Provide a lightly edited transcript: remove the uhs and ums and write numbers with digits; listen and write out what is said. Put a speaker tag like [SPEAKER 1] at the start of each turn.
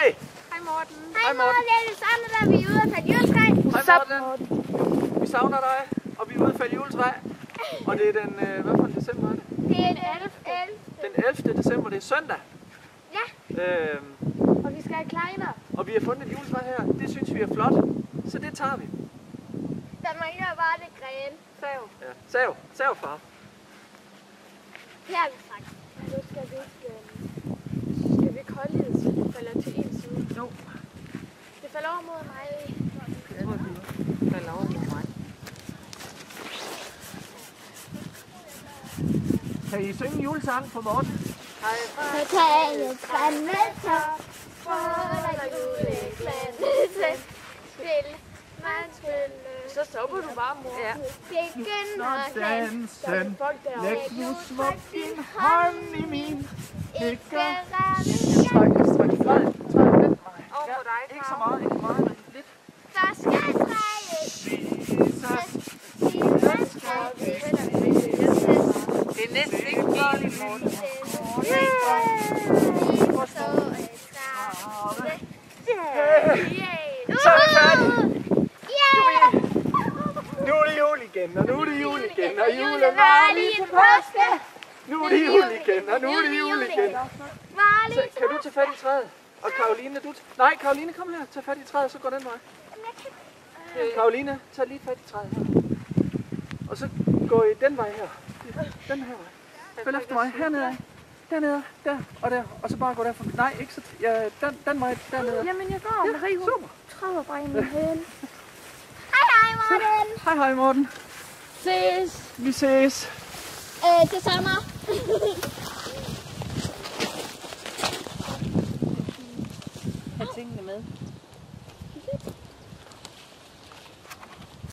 [SPEAKER 1] Hej.
[SPEAKER 2] Hej Morten.
[SPEAKER 3] Hej Morten, det er Susanne, der vi er ude og tage juletræ.
[SPEAKER 1] Hej Morten. Vi savner dig, og vi er ude at falde juletræ. Og det er den, hvad for en december er det?
[SPEAKER 3] Det er den 11.
[SPEAKER 1] Den 11. december, det er søndag.
[SPEAKER 3] Ja.
[SPEAKER 2] Og vi skal have kleiner.
[SPEAKER 1] Og vi har fundet et juletræ her. Det synes vi er flot, så det tager vi.
[SPEAKER 3] Der mangler bare det gren.
[SPEAKER 2] Sav.
[SPEAKER 1] Ja, sav far.
[SPEAKER 3] Her er vi faktisk.
[SPEAKER 2] Nu skal vi ikke holde det, så det falder til en side.
[SPEAKER 1] Jo.
[SPEAKER 2] Det falder over mod mig.
[SPEAKER 1] Jeg tror, det falder over mod mig. Kan I synge en julesang for Morten?
[SPEAKER 2] Hej.
[SPEAKER 3] Så tag et grønmetop, folder juleglande, spil, man spille.
[SPEAKER 2] Så stopper du bare, mor.
[SPEAKER 1] Ja.
[SPEAKER 3] Begynder
[SPEAKER 1] Dansen.
[SPEAKER 2] Folk derovre.
[SPEAKER 1] Læg nu smukt din hånd i min.
[SPEAKER 3] ikke rette.
[SPEAKER 1] Træk den vej.
[SPEAKER 2] Over på dig,
[SPEAKER 1] Ikke så meget, men lidt.
[SPEAKER 3] Der skal træet,
[SPEAKER 1] Jesus.
[SPEAKER 3] man skal
[SPEAKER 2] Det er næsten ikke helt i morgen.
[SPEAKER 1] Så er det færdigt. Nu er det jul igen, og nu er det jul igen, og julen var lige til påske. Nu er det jul igen, og nu er det jul igen. Så kan du tage fat i træet? Og Karoline, nej, Karoline, kom her. Tag fat i træet, så går den vej. Karoline, tag lige fat i træet her. Og så gå i den vej her. Den her vej. Følg efter mig. Hernede. Dernede. Der og der. Og så bare gå derfra. Nej, ikke så... Ja, den vej dernede.
[SPEAKER 2] Jamen, jeg går. Marie, hun
[SPEAKER 1] Super.
[SPEAKER 2] træder bare ind i hælen.
[SPEAKER 3] Hej Morten.
[SPEAKER 1] Hej Morten.
[SPEAKER 3] Ses.
[SPEAKER 1] Vi ses.
[SPEAKER 3] Til sommer.
[SPEAKER 2] Have tingene med.